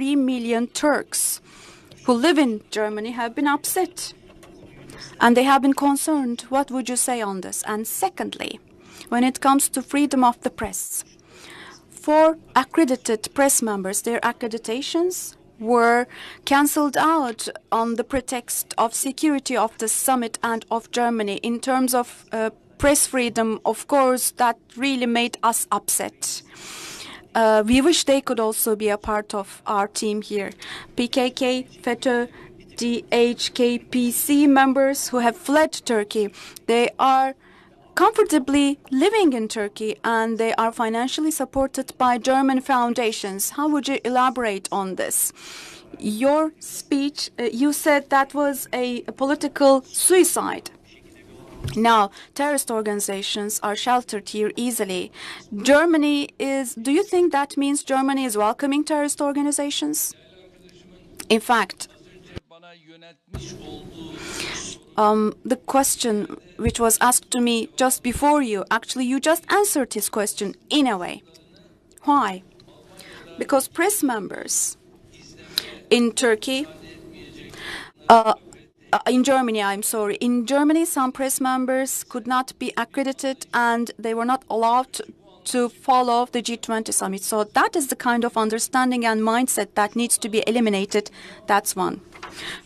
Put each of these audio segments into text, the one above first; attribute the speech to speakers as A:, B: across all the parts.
A: 3 million Turks who live in Germany have been upset. And they have been concerned. What would you say on this? And secondly, when it comes to freedom of the press, for accredited press members, their accreditations were cancelled out on the pretext of security of the summit and of Germany. In terms of press freedom, of course, that really made us upset. We wish they could also be a part of our team here. PKK, FETÖ, DHKPC members who have fled Turkey, they are comfortably living in Turkey and they are financially supported by German foundations. How would you elaborate on this? Your speech, you said that was a political suicide. Now, terrorist organizations are sheltered here easily. Germany is, do you think that means Germany is welcoming terrorist organizations? In fact, the question which was asked to me just before you, actually you just answered this question in a way. Why? Because press members in Turkey, in Germany, I'm sorry, in Germany some press members could not be accredited and they were not allowed to follow the G20 summit. So that is the kind of understanding and mindset that needs to be eliminated. That's one.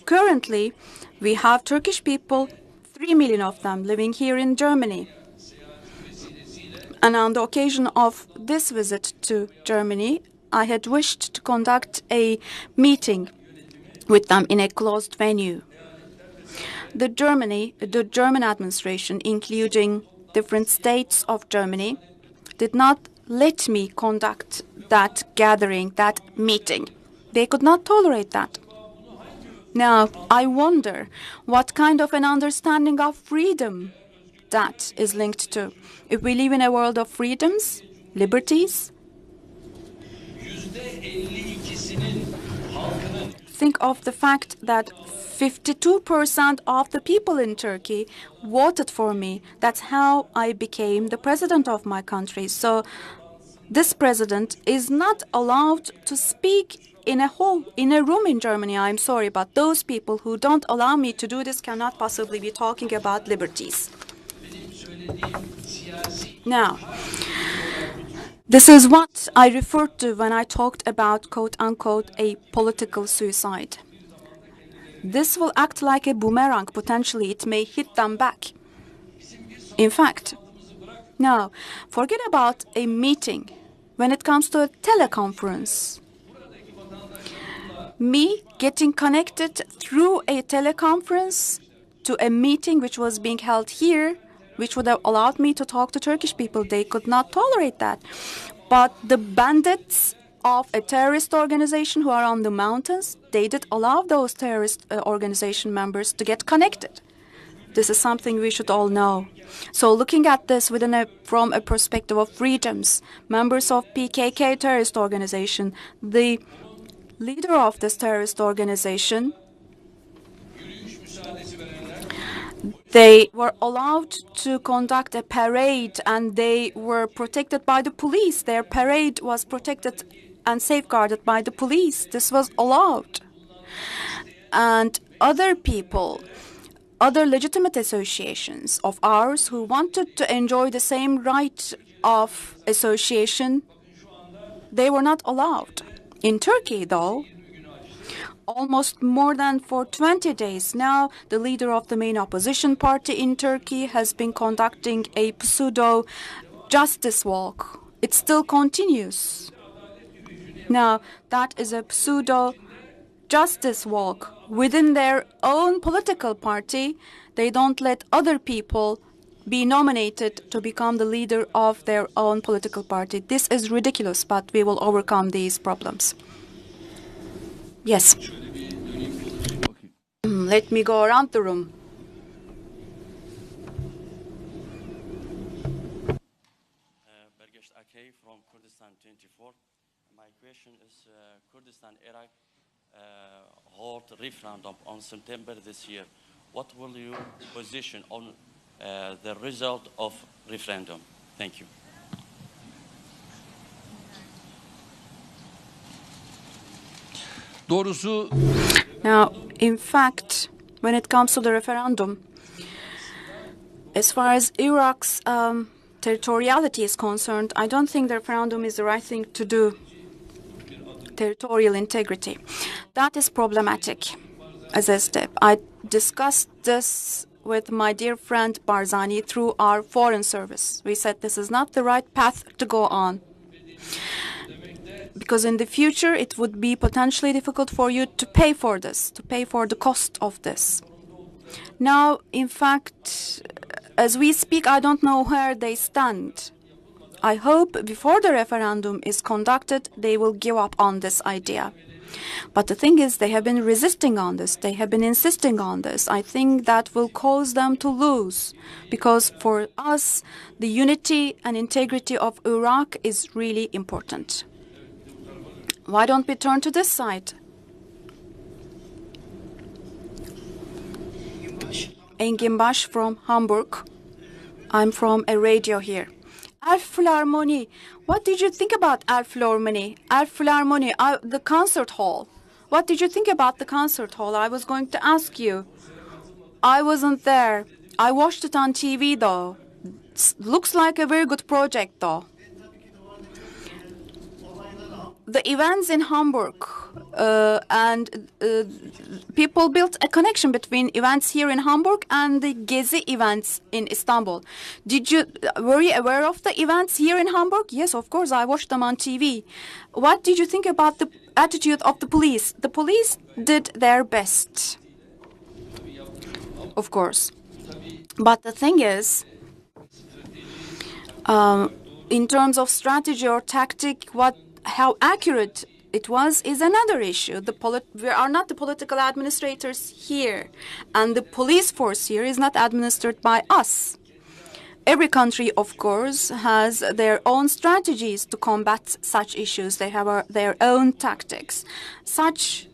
A: Currently, we have Turkish people, 3 million of them, living here in Germany. And on the occasion of this visit to Germany, I had wished to conduct a meeting with them in a closed venue. The German administration, including different states of Germany, did not let me conduct that gathering, that meeting. They could not tolerate that. Now, I wonder what kind of an understanding of freedom that is linked to. If we live in a world of freedoms, liberties, think of the fact that 52% of the people in Turkey voted for me. That's how I became the president of my country. So this president is not allowed to speak in a room in Germany. I'm sorry, but those people who don't allow me to do this cannot possibly be talking about liberties. Now, this is what I referred to when I talked about, quote-unquote, a political suicide. This will act like a boomerang. Potentially, it may hit them back. In fact, now, forget about a meeting. When it comes to a teleconference, me getting connected through a teleconference to a meeting which was being held here, which would have allowed me to talk to Turkish people, they could not tolerate that. But the bandits of a terrorist organization who are on the mountains, they did allow those terrorist organization members to get connected. This is something we should all know. So looking at this from a perspective of freedoms, members of PKK terrorist organization, the leader of this terrorist organization, they were allowed to conduct a parade and they were protected by the police. Their parade was protected and safeguarded by the police. This was allowed. And other people, other legitimate associations of ours who wanted to enjoy the same right of association, they were not allowed. In Turkey, though, almost more than for 20 days now, the leader of the main opposition party in Turkey has been conducting a pseudo-justice walk. It still continues. Now, that is a pseudo-justice walk. Within their own political party, they don't let other people be nominated to become the leader of their own political party. This is ridiculous, but we will overcome these problems. Yes. Let me go around the room.
B: From Kurdistan 24. My question is, Kurdistan Iraq hold referendum on September this year. What will your position on the result of referendum? Thank you.
C: Doğrusu
A: Now, in fact, when it comes to the referendum, as far as Iraq's territoriality is concerned, I don't think the referendum is the right thing to do. Territorial integrity. That is problematic as a step. I discussed this with my dear friend Barzani through our foreign service. We said this is not the right path to go on, because in the future it would be potentially difficult for you to pay for this, to pay for the cost of this. Now, in fact, as we speak, I don't know where they stand. I hope before the referendum is conducted, they will give up on this idea. But the thing is, they have been resisting on this. They have been insisting on this. I think that will cause them to lose, because for us, the unity and integrity of Iraq is really important. Why don't we turn to this side? Engin Baş from Hamburg. I'm from a radio here. Elbphilharmonie. What did you think about Elbphilharmonie? Elbphilharmonie, the concert hall. What did you think about the concert hall? I was going to ask you. I wasn't there. I watched it on TV though. Looks like a very good project though. The events in Hamburg and people built a connection between events here in Hamburg and the Gezi events in Istanbul. Were you aware of the events here in Hamburg? Yes, of course, I watched them on TV. What did you think about the attitude of the police? The police did their best, of course. But the thing is, in terms of strategy or tactic, how accurate it was is another issue. We are not the political administrators here, and the police force here is not administered by us. Every country, of course, has their own strategies to combat such issues. They have their own tactics. Such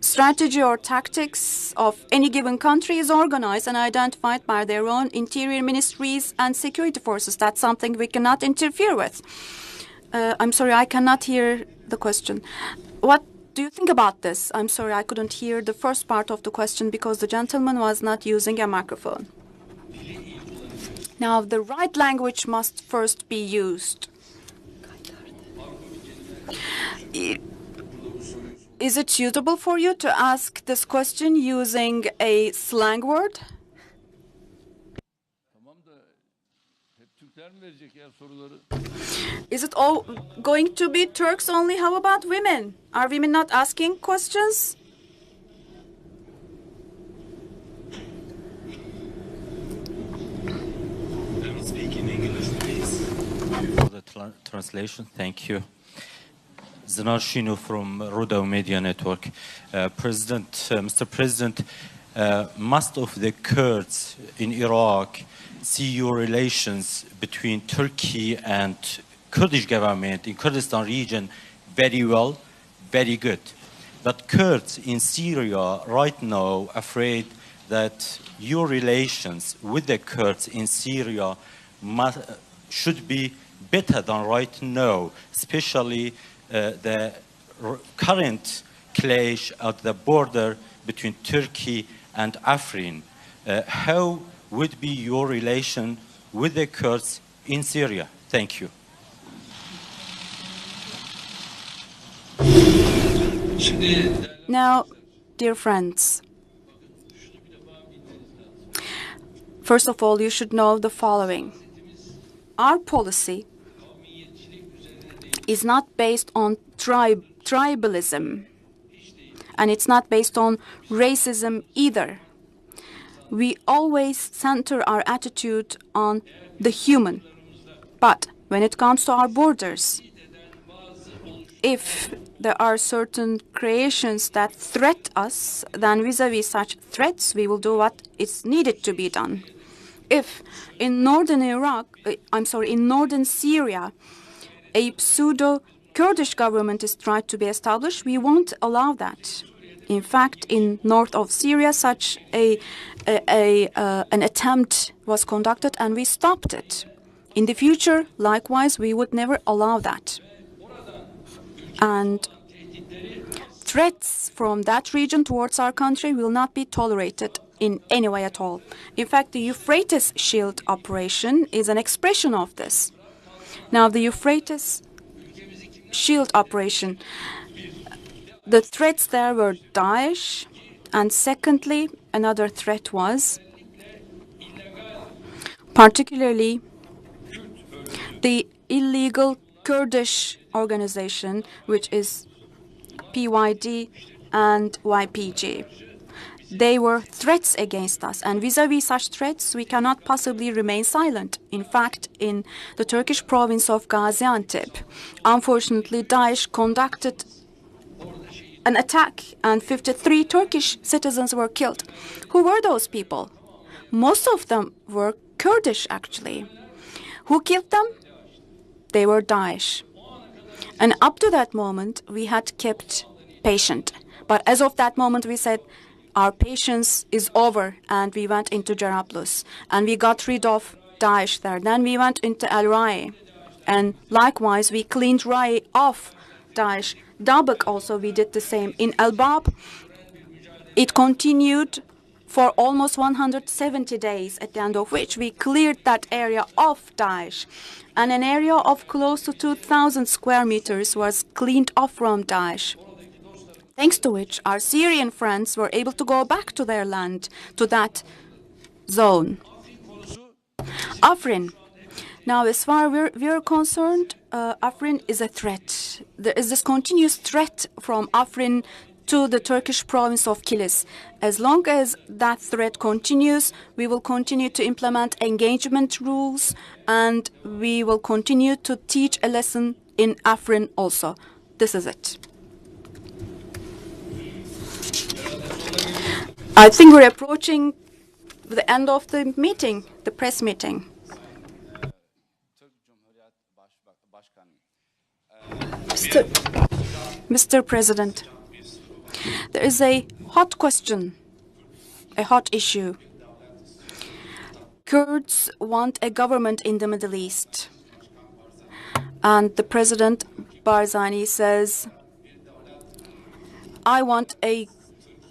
A: strategy or tactics of any given country is organized and identified by their own interior ministries and security forces. That's something we cannot interfere with. I'm sorry, I cannot hear the question. What do you think about this? I'm sorry, I couldn't hear the first part of the question because the gentleman was not using a microphone. Now, the right language must first be used. Is it suitable for you to ask this question using a slang word? Is it all going to be Turks only? How about women? Are women not asking questions?
D: Speak in English, please.
E: For the translation, thank you. Zinar Shinu from Rodau Media Network. Mr. President, most of the Kurds in Iraq see your relations between Turkey and Kurdish government in Kurdistan region very well, very good. But Kurds in Syria right now afraid that your relations with the Kurds in Syria should be better than right now, especially the current clash at the border between Turkey and Afrin. How would be your relation with the Kurds in Syria? Thank you.
A: Now, dear friends, first of all, you should know the following. Our policy is not based on tribalism, and it's not based on racism either. We always center our attitude on the human. But when it comes to our borders, if there are certain creations that threat us, then vis-a-vis such threats, we will do what is needed to be done. If in northern in northern Syria, a pseudo-Kurdish government is tried to be established, we won't allow that. In fact, in north of Syria, such an attempt was conducted and we stopped it. In the future, likewise, we would never allow that. And threats from that region towards our country will not be tolerated in any way at all. In fact, the Euphrates Shield operation is an expression of this. Now, the Euphrates Shield operation, the threats there were Daesh, and secondly, another threat was particularly the illegal Kurdish organization, which is PYD and YPG. They were threats against us, and vis-à-vis such threats, we cannot possibly remain silent. In fact, in the Turkish province of Gaziantep, unfortunately, Daesh conducted an attack, and 53 Turkish citizens were killed. Who were those people? Most of them were Kurdish, actually. Who killed them? They were Daesh. And up to that moment, we had kept patient. But as of that moment, we said, our patience is over, and we went into Jarablus, and we got rid of Daesh there. Then we went into Al Rai, and likewise, we cleaned Rai off Daesh. Dabak also, we did the same. In Al Bab, it continued for almost 170 days, at the end of which we cleared that area of Daesh. And an area of close to 2,000 square meters was cleaned off from Daesh, thanks to which our Syrian friends were able to go back to their land, to that zone. Afrin. Now, as far as we're concerned, Afrin is a threat. There is this continuous threat from Afrin to the Turkish province of Kilis. As long as that threat continues, we will continue to implement engagement rules, and we will continue to teach a lesson in Afrin also. This is it. I think we're approaching the end of the meeting, the press meeting. Mr. President, there is a hot question, a hot issue. Kurds want a government in the Middle East. And the President Barzani says, I want a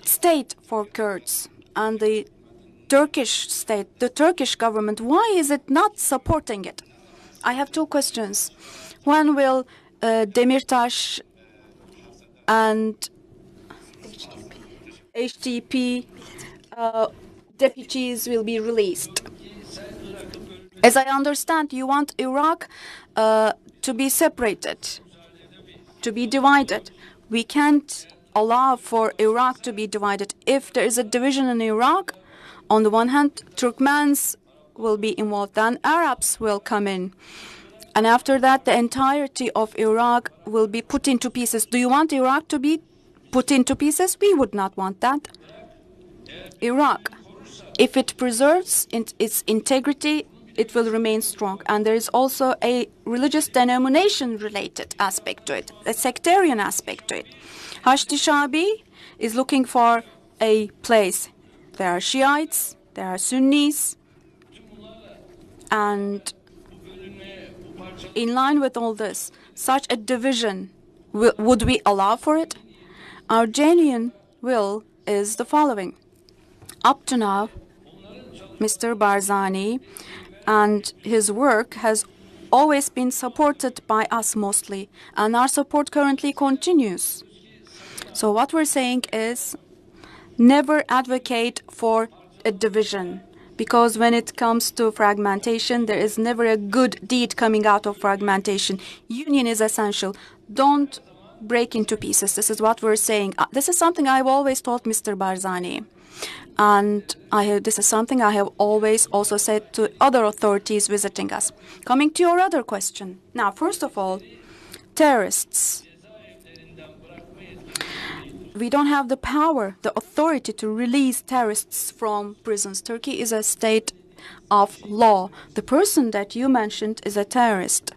A: state for Kurds. And the Turkish state, the Turkish government, why is it not supporting it? I have two questions. When will Demirtas and HDP deputies will be released? As I understand, you want Iraq to be separated, to be divided. We can't allow for Iraq to be divided. If there is a division in Iraq, on the one hand, Turkmens will be involved, then Arabs will come in. And after that, the entirety of Iraq will be put into pieces. Do you want Iraq to be put into pieces? We would not want that. Iraq, if it preserves its integrity, it will remain strong. And there is also a religious denomination-related aspect to it, a sectarian aspect to it. Hashti Shabi is looking for a place. There are Shiites, there are Sunnis, and in line with all this, such a division, would we allow for it? Our genuine will is the following. Up to now, Mr. Barzani and his work has always been supported by us mostly, and our support currently continues. So what we're saying is never advocate for a division, because when it comes to fragmentation, there is never a good deed coming out of fragmentation. Union is essential. Don't break into pieces. This is what we're saying. This is something I've always told Mr. Barzani. And this is something I have always also said to other authorities visiting us. Coming to your other question. Now, first of all, terrorists. We don't have the power, the authority to release terrorists from prisons. Turkey is a state of law. The person that you mentioned is a terrorist.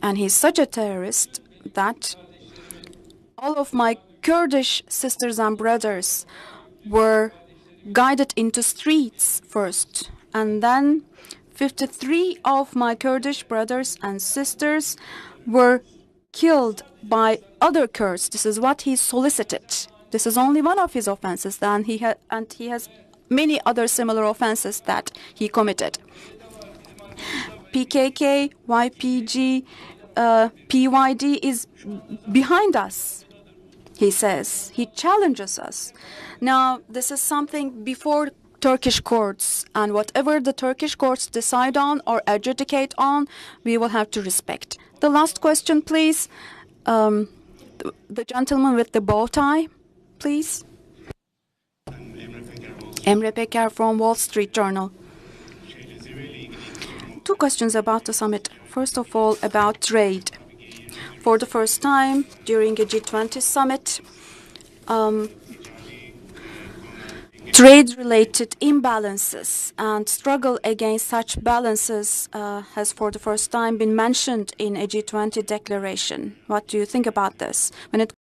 A: And he's such a terrorist that all of my Kurdish sisters and brothers were guided into streets first. And then 53 of my Kurdish brothers and sisters were killed by other Kurds. This is what he solicited. This is only one of his offenses, and he has many other similar offenses that he committed. PKK, YPG, PYD is behind us, he says. He challenges us. Now, this is something before Turkish courts, and whatever the Turkish courts decide on or adjudicate on, we will have to respect. The last question, please. The gentleman with the bow tie, please. Emre Peker from Wall Street Journal. Two questions about the summit. First of all, about trade. For the first time during a G20 summit, trade-related imbalances and struggle against such balances has for the first time been mentioned in a G20 declaration. What do you think about this? When it